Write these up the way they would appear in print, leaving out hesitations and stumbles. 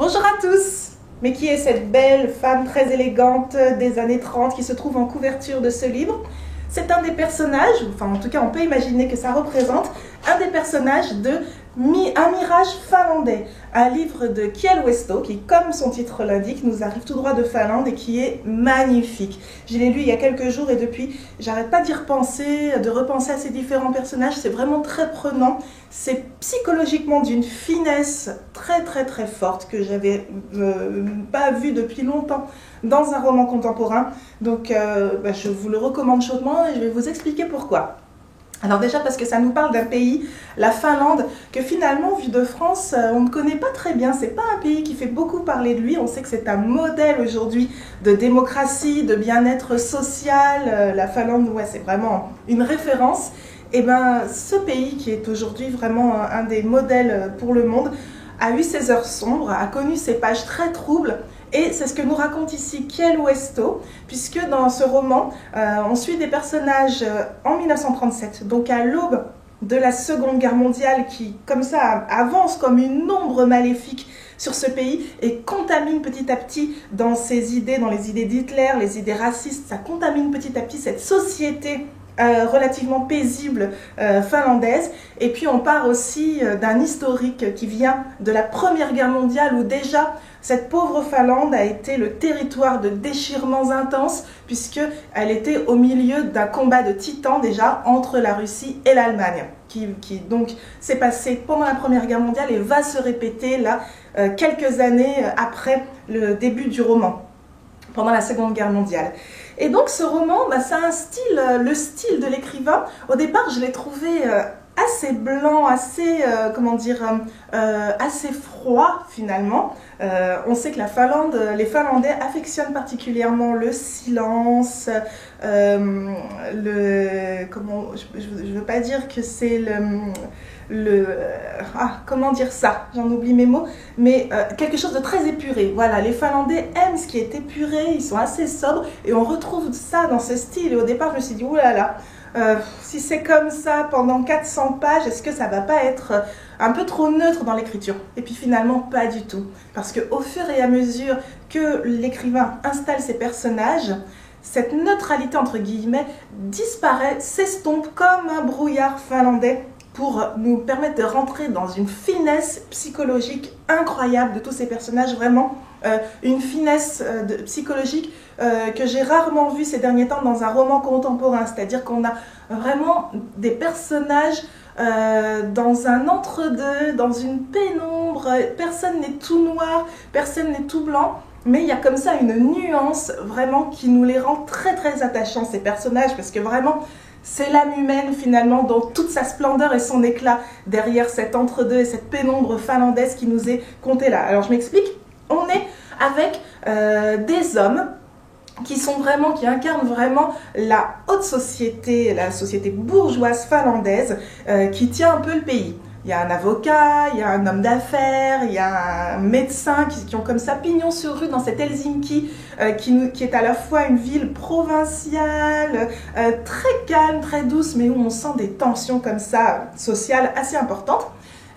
Bonjour à tous! Mais qui est cette belle femme très élégante des années 30 qui se trouve en couverture de ce livre? C'est un des personnages, enfin en tout cas on peut imaginer que ça représente un des personnages de Un mirage finlandais, un livre de Kjell Westo qui, comme son titre l'indique, nous arrive tout droit de Finlande et qui est magnifique. Je l'ai lu il y a quelques jours et depuis, j'arrête pas d'y repenser, de repenser à ces différents personnages. C'est vraiment très prenant. C'est psychologiquement d'une finesse très forte que j'avais pas vue depuis longtemps dans un roman contemporain. Donc je vous le recommande chaudement et je vais vous expliquer pourquoi. Alors déjà parce que ça nous parle d'un pays, la Finlande, que finalement, vu de France, on ne connaît pas très bien. C'est pas un pays qui fait beaucoup parler de lui. On sait que c'est un modèle aujourd'hui de démocratie, de bien-être social. La Finlande, ouais, c'est vraiment une référence. Et bien, ce pays qui est aujourd'hui vraiment un des modèles pour le monde, a eu ses heures sombres, a connu ses pages très troubles. Et c'est ce que nous raconte ici Kjell Westo, puisque dans ce roman, on suit des personnages en 1937, donc à l'aube de la Seconde Guerre mondiale, qui, comme ça, avance comme une ombre maléfique sur ce pays et contamine petit à petit dans ses idées, dans les idées d'Hitler, les idées racistes, ça contamine petit à petit cette société relativement paisible finlandaise. Et puis on part aussi d'un historique qui vient de la Première Guerre mondiale où déjà cette pauvre Finlande a été le territoire de déchirements intenses puisqu'elle était au milieu d'un combat de titans déjà entre la Russie et l'Allemagne qui donc s'est passé pendant la Première Guerre mondiale et va se répéter là quelques années après le début du roman, pendant la Seconde Guerre mondiale. Et donc ce roman, c'est un style, le style de l'écrivain. Au départ, je l'ai trouvé assez blanc, assez, assez froid finalement. On sait que la Finlande, les Finlandais affectionnent particulièrement le silence, je ne veux pas dire que c'est comment dire ça, j'en oublie mes mots, mais quelque chose de très épuré. Voilà, les Finlandais aiment ce qui est épuré, ils sont assez sobres et on retrouve ça dans ce style. Et au départ, je me suis dit, oulala, si c'est comme ça pendant 400 pages, est-ce que ça va pas être un peu trop neutre dans l'écriture? Et puis finalement, pas du tout. Parce qu'au fur et à mesure que l'écrivain installe ses personnages, cette neutralité, entre guillemets, disparaît, s'estompe comme un brouillard finlandais pour nous permettre de rentrer dans une finesse psychologique incroyable de tous ces personnages, vraiment une finesse psychologique que j'ai rarement vue ces derniers temps dans un roman contemporain, c'est-à-dire qu'on a vraiment des personnages dans un entre-deux, dans une pénombre, personne n'est tout noir, personne n'est tout blanc, mais il y a comme ça une nuance vraiment qui nous les rend très attachants, ces personnages, parce que vraiment c'est l'âme humaine finalement dans toute sa splendeur et son éclat derrière cet entre-deux et cette pénombre finlandaise qui nous est contée là. Alors je m'explique, on est avec des hommes qui incarnent vraiment la haute société, la société bourgeoise finlandaise qui tient un peu le pays. Il y a un avocat, il y a un homme d'affaires, il y a un médecin qui ont comme ça pignon sur rue dans cette Helsinki qui est à la fois une ville provinciale, très calme, très douce, mais où on sent des tensions comme ça sociales assez importantes.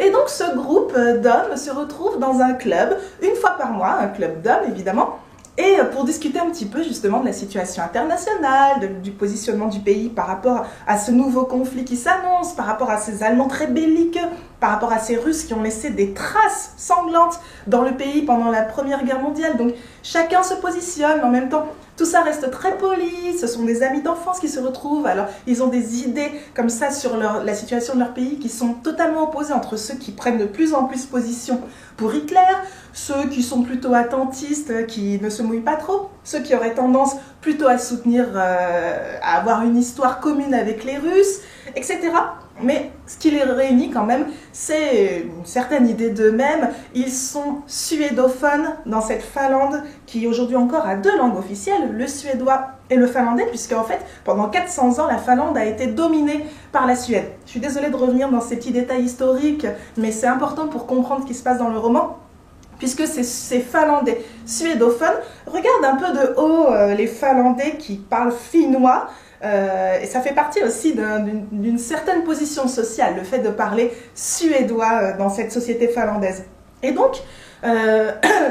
Et donc ce groupe d'hommes se retrouve dans un club, une fois par mois, un club d'hommes évidemment, et pour discuter un petit peu justement de la situation internationale, du positionnement du pays par rapport à ce nouveau conflit qui s'annonce, par rapport à ces Allemands très belliqueux, par rapport à ces Russes qui ont laissé des traces sanglantes dans le pays pendant la Première Guerre mondiale. Donc chacun se positionne, mais en même temps tout ça reste très poli, ce sont des amis d'enfance qui se retrouvent, alors ils ont des idées comme ça sur la situation de leur pays qui sont totalement opposées entre ceux qui prennent de plus en plus position pour Hitler, ceux qui sont plutôt attentistes, qui ne se mouillent pas trop, ceux qui auraient tendance plutôt à soutenir, à avoir une histoire commune avec les Russes, etc. Mais ce qui les réunit quand même, c'est une certaine idée d'eux-mêmes. Ils sont suédophones dans cette Finlande qui aujourd'hui encore a deux langues officielles, le suédois et le finlandais, puisque en fait, pendant 400 ans, la Finlande a été dominée par la Suède. Je suis désolée de revenir dans ces petits détails historiques, mais c'est important pour comprendre ce qui se passe dans le roman. Puisque ces Finlandais suédophones regardent un peu de haut les Finlandais qui parlent finnois, et ça fait partie aussi d'une certaine position sociale, le fait de parler suédois dans cette société finlandaise. Et donc,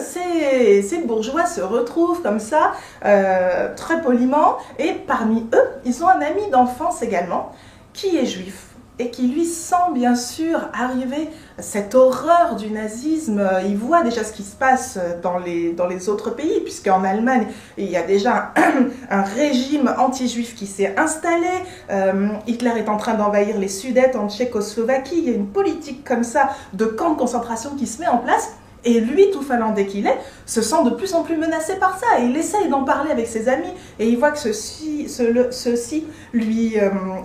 ces bourgeois se retrouvent comme ça, très poliment, et parmi eux, ils ont un ami d'enfance également, qui est juif, et qui lui sent bien sûr arriver cette horreur du nazisme. Il voit déjà ce qui se passe dans les autres pays, puisqu'en Allemagne, il y a déjà un régime anti-juif qui s'est installé. Hitler est en train d'envahir les Sudètes en Tchécoslovaquie. Il y a une politique comme ça de camps de concentration qui se met en place. Et lui, tout finlandais qu'il est, se sent de plus en plus menacé par ça. Et il essaye d'en parler avec ses amis. Et il voit que ceux-ci lui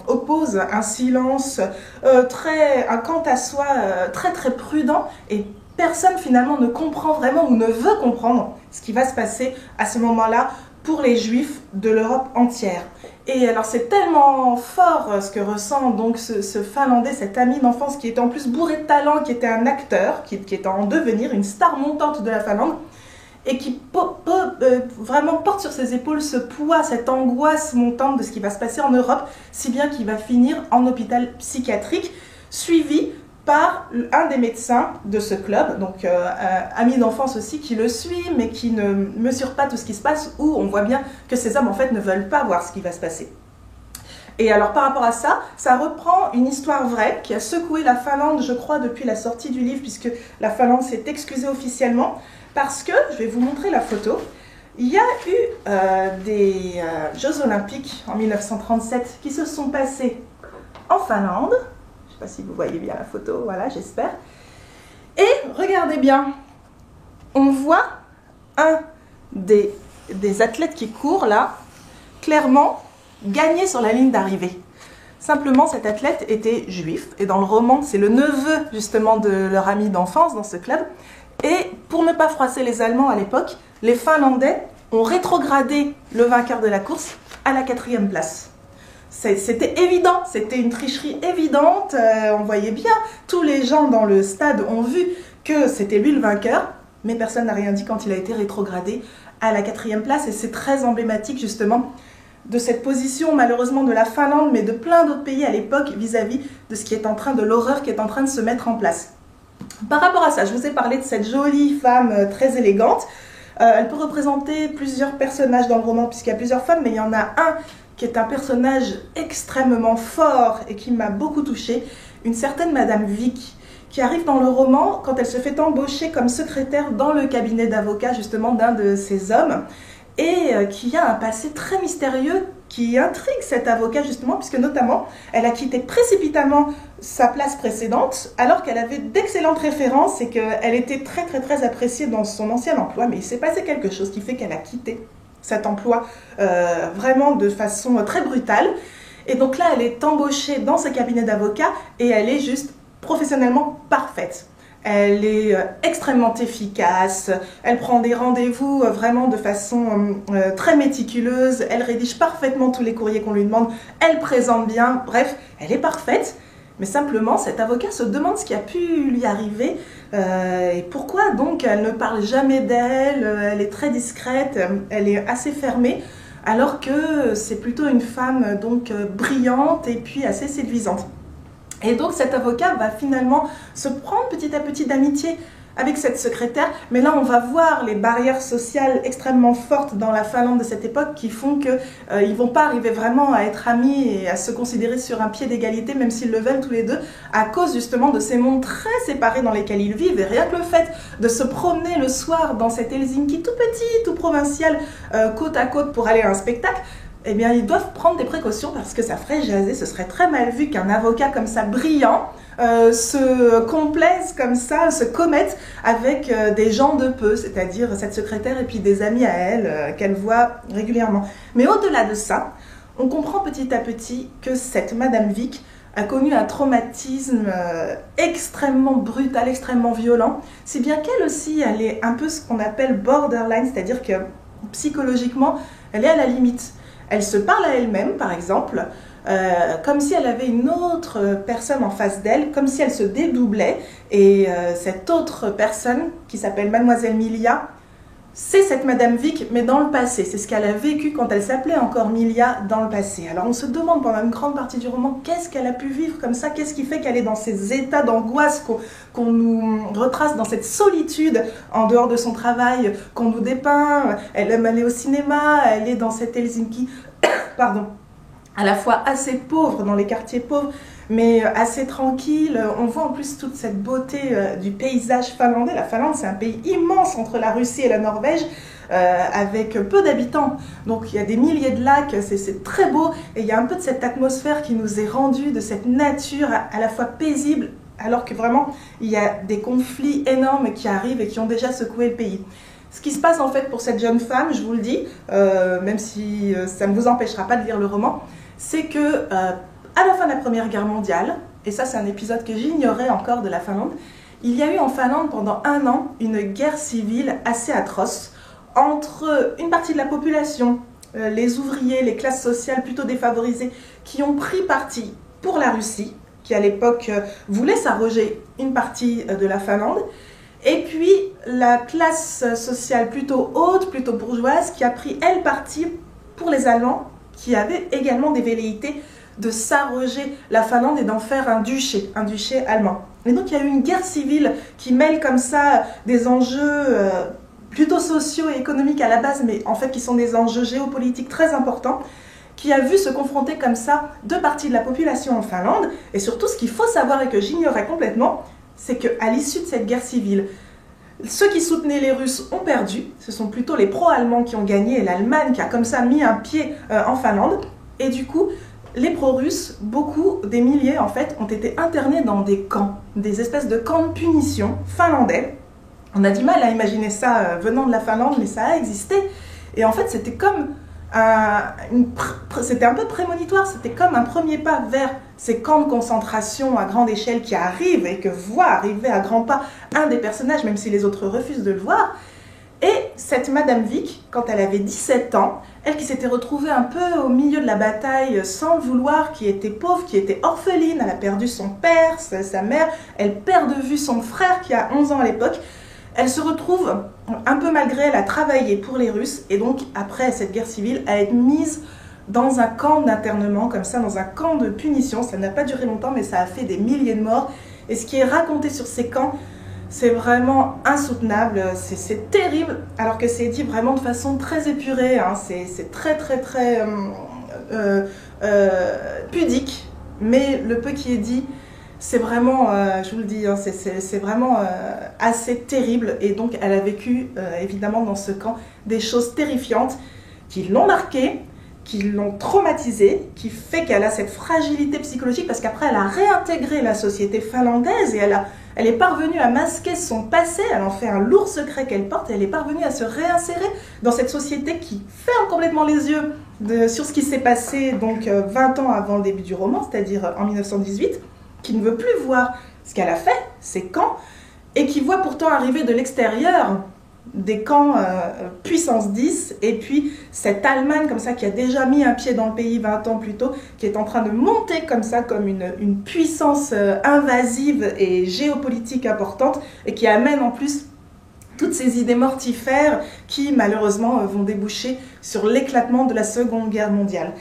opposent un silence un quant à soi très très prudent. Et personne finalement ne comprend vraiment ou ne veut comprendre ce qui va se passer à ce moment-là pour les Juifs de l'Europe entière. Et alors c'est tellement fort ce que ressent donc ce Finlandais, cet ami d'enfance qui était en plus bourré de talent, qui était un acteur, qui était en devenir une star montante de la Finlande, et qui vraiment porte sur ses épaules ce poids, cette angoisse montante de ce qui va se passer en Europe, si bien qu'il va finir en hôpital psychiatrique, suivi par un des médecins de ce club, donc ami d'enfance aussi, qui le suit, mais qui ne mesure pas tout ce qui se passe, où on voit bien que ces hommes en fait ne veulent pas voir ce qui va se passer. Et alors par rapport à ça, ça reprend une histoire vraie qui a secoué la Finlande, je crois, depuis la sortie du livre, puisque la Finlande s'est excusée officiellement, parce que, je vais vous montrer la photo, il y a eu des Jeux Olympiques en 1937 qui se sont passés en Finlande. Je ne sais pas si vous voyez bien la photo, voilà, j'espère. Et regardez bien, on voit un des athlètes qui court là, clairement gagner sur la ligne d'arrivée. Simplement, cet athlète était juif, et dans le roman, c'est le neveu justement de leur ami d'enfance dans ce club. Et pour ne pas froisser les Allemands à l'époque, les Finlandais ont rétrogradé le vainqueur de la course à la 4e place. C'était évident, c'était une tricherie évidente, on voyait bien, tous les gens dans le stade ont vu que c'était lui le vainqueur, mais personne n'a rien dit quand il a été rétrogradé à la 4e place, et c'est très emblématique justement de cette position malheureusement de la Finlande, mais de plein d'autres pays à l'époque vis-à-vis de ce qui est en train, de l'horreur qui est en train de se mettre en place. Par rapport à ça, je vous ai parlé de cette jolie femme très élégante. Elle peut représenter plusieurs personnages dans le roman, puisqu'il y a plusieurs femmes, mais il y en a un qui est un personnage extrêmement fort et qui m'a beaucoup touchée, une certaine Madame Vick, qui arrive dans le roman quand elle se fait embaucher comme secrétaire dans le cabinet d'avocat justement d'un de ces hommes, et qui a un passé très mystérieux qui intrigue cet avocat justement, puisque notamment elle a quitté précipitamment sa place précédente alors qu'elle avait d'excellentes références et qu'elle était très appréciée dans son ancien emploi, mais il s'est passé quelque chose qui fait qu'elle a quitté cet emploi vraiment de façon très brutale. Et donc là, elle est embauchée dans ce cabinet d'avocat et elle est juste professionnellement parfaite. Elle est extrêmement efficace, elle prend des rendez-vous vraiment de façon très méticuleuse, elle rédige parfaitement tous les courriers qu'on lui demande, elle présente bien, bref, elle est parfaite. Mais simplement, cet avocat se demande ce qui a pu lui arriver et pourquoi donc elle ne parle jamais d'elle, elle est très discrète, elle est assez fermée, alors que c'est plutôt une femme donc brillante et puis assez séduisante. Et donc cet avocat va finalement se prendre petit à petit d'amitié avec cette secrétaire, mais là on va voir les barrières sociales extrêmement fortes dans la Finlande de cette époque qui font qu'ils ne vont pas arriver vraiment à être amis et à se considérer sur un pied d'égalité, même s'ils le veulent tous les deux, à cause justement de ces mondes très séparés dans lesquels ils vivent. Et rien que le fait de se promener le soir dans cet Helsinki tout petit, tout provincial, côte à côte pour aller à un spectacle, eh bien, ils doivent prendre des précautions parce que ça ferait jaser, ce serait très mal vu qu'un avocat comme ça, brillant, se complaise comme ça, se commette avec des gens de peu, c'est-à-dire cette secrétaire et puis des amis à elle qu'elle voit régulièrement. Mais au-delà de ça, on comprend petit à petit que cette Madame Vick a connu un traumatisme extrêmement brutal, extrêmement violent, si bien qu'elle aussi, elle est un peu ce qu'on appelle borderline, c'est-à-dire que psychologiquement, elle est à la limite. Elle se parle à elle-même, par exemple, comme si elle avait une autre personne en face d'elle, comme si elle se dédoublait. Et cette autre personne, qui s'appelle Mademoiselle Milia, c'est cette Madame Vic, mais dans le passé. C'est ce qu'elle a vécu quand elle s'appelait encore Milia dans le passé. Alors on se demande pendant une grande partie du roman, qu'est-ce qu'elle a pu vivre comme ça? Qu'est-ce qui fait qu'elle est dans ces états d'angoisse qu'on nous retrace, dans cette solitude en dehors de son travail, qu'on nous dépeint? Elle aime aller au cinéma, elle est dans cette Helsinki, pardon, à la fois assez pauvre, dans les quartiers pauvres, mais assez tranquille. On voit en plus toute cette beauté du paysage finlandais. La Finlande, c'est un pays immense entre la Russie et la Norvège, avec peu d'habitants. Donc il y a des milliers de lacs, c'est très beau. Et il y a un peu de cette atmosphère qui nous est rendue, de cette nature à la fois paisible, alors que vraiment, il y a des conflits énormes qui arrivent et qui ont déjà secoué le pays. Ce qui se passe en fait pour cette jeune femme, je vous le dis, même si ça ne vous empêchera pas de lire le roman, c'est que à la fin de la Première Guerre mondiale, et ça c'est un épisode que j'ignorais encore de la Finlande, il y a eu en Finlande pendant 1 an une guerre civile assez atroce entre une partie de la population, les ouvriers, les classes sociales plutôt défavorisées, qui ont pris parti pour la Russie, qui à l'époque voulait s'arroger une partie de la Finlande, et puis la classe sociale plutôt haute, plutôt bourgeoise, qui a pris elle parti pour les Allemands, qui avaient également des velléités de s'arroger la Finlande et d'en faire un duché allemand. Et donc il y a eu une guerre civile qui mêle comme ça des enjeux plutôt sociaux et économiques à la base, mais en fait qui sont des enjeux géopolitiques très importants, qui a vu se confronter comme ça 2 parties de la population en Finlande. Et surtout, ce qu'il faut savoir et que j'ignorais complètement, c'est qu'à l'issue de cette guerre civile, ceux qui soutenaient les Russes ont perdu, ce sont plutôt les pro-allemands qui ont gagné, et l'Allemagne qui a comme ça mis un pied en Finlande, et du coup, les pro-russes, beaucoup, des milliers en fait, ont été internés dans des camps, des espèces de camps de punition finlandais. On a du mal à imaginer ça venant de la Finlande, mais ça a existé, et en fait c'était comme c'était un peu prémonitoire, c'était comme un premier pas vers ces camps de concentration à grande échelle qui arrivent et que voit arriver à grands pas un des personnages, même si les autres refusent de le voir. Et cette Madame Vic, quand elle avait 17 ans, elle qui s'était retrouvée un peu au milieu de la bataille sans le vouloir, qui était pauvre, qui était orpheline, elle a perdu son père, sa mère, elle perd de vue son frère qui a 11 ans à l'époque. Elle se retrouve, un peu malgré elle, à travailler pour les Russes, et donc, après cette guerre civile, à être mise dans un camp d'internement, comme ça, dans un camp de punition. Ça n'a pas duré longtemps, mais ça a fait des milliers de morts. Et ce qui est raconté sur ces camps, c'est vraiment insoutenable, c'est terrible, alors que c'est dit vraiment de façon très épurée, hein. C'est très pudique, mais le peu qui est dit, c'est vraiment, je vous le dis, hein, c'est vraiment assez terrible. Et donc elle a vécu évidemment dans ce camp des choses terrifiantes qui l'ont marquée, qui l'ont traumatisée, qui fait qu'elle a cette fragilité psychologique, parce qu'après elle a réintégré la société finlandaise et elle est parvenue à masquer son passé, elle en fait un lourd secret qu'elle porte, et elle est parvenue à se réinsérer dans cette société qui ferme complètement les yeux sur ce qui s'est passé donc 20 ans avant le début du roman, c'est-à-dire en 1918, qui ne veut plus voir ce qu'elle a fait, ses camps, et qui voit pourtant arriver de l'extérieur des camps puissance 10, et puis cette Allemagne comme ça qui a déjà mis un pied dans le pays 20 ans plus tôt, qui est en train de monter comme ça, comme une puissance invasive et géopolitique importante, et qui amène en plus toutes ces idées mortifères qui malheureusement vont déboucher sur l'éclatement de la Seconde Guerre mondiale.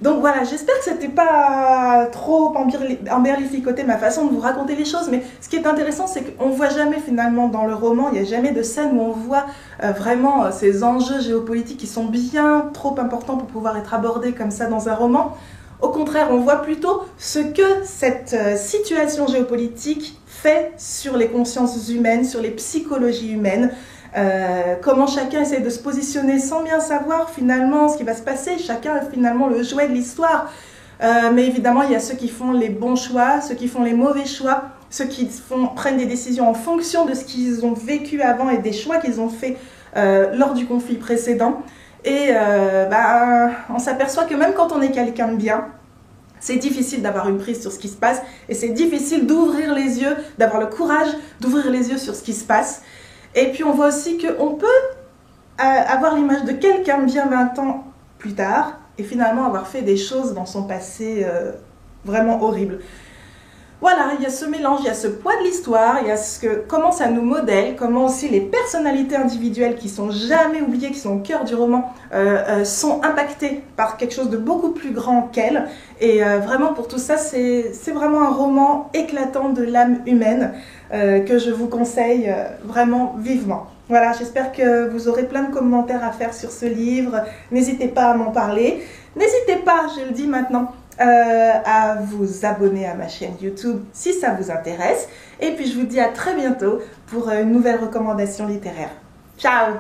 Donc voilà, j'espère que c'était pas trop emberlificoté ma façon de vous raconter les choses, mais ce qui est intéressant, c'est qu'on voit jamais finalement dans le roman, il n'y a jamais de scène où on voit vraiment ces enjeux géopolitiques qui sont bien trop importants pour pouvoir être abordés comme ça dans un roman. Au contraire, on voit plutôt ce que cette situation géopolitique fait sur les consciences humaines, sur les psychologies humaines, comment chacun essaie de se positionner sans bien savoir finalement ce qui va se passer. Chacun est finalement le jouet de l'histoire, mais évidemment il y a ceux qui font les bons choix, ceux qui font les mauvais choix, ceux qui prennent des décisions en fonction de ce qu'ils ont vécu avant et des choix qu'ils ont fait lors du conflit précédent. Et on s'aperçoit que même quand on est quelqu'un de bien, c'est difficile d'avoir une prise sur ce qui se passe, et c'est difficile d'ouvrir les yeux, d'avoir le courage d'ouvrir les yeux sur ce qui se passe. Et puis on voit aussi qu'on peut avoir l'image de quelqu'un de bien 20 ans plus tard, et finalement avoir fait des choses dans son passé vraiment horribles. Voilà, il y a ce mélange, il y a ce poids de l'histoire, il y a comment ça nous modèle, comment aussi les personnalités individuelles qui sont jamais oubliées, qui sont au cœur du roman, sont impactées par quelque chose de beaucoup plus grand qu'elles. Et vraiment pour tout ça, c'est vraiment un roman éclatant de l'âme humaine que je vous conseille vraiment vivement. Voilà, j'espère que vous aurez plein de commentaires à faire sur ce livre. N'hésitez pas à m'en parler. N'hésitez pas, je le dis maintenant, à vous abonner à ma chaîne YouTube si ça vous intéresse. Et puis je vous dis à très bientôt pour une nouvelle recommandation littéraire. Ciao!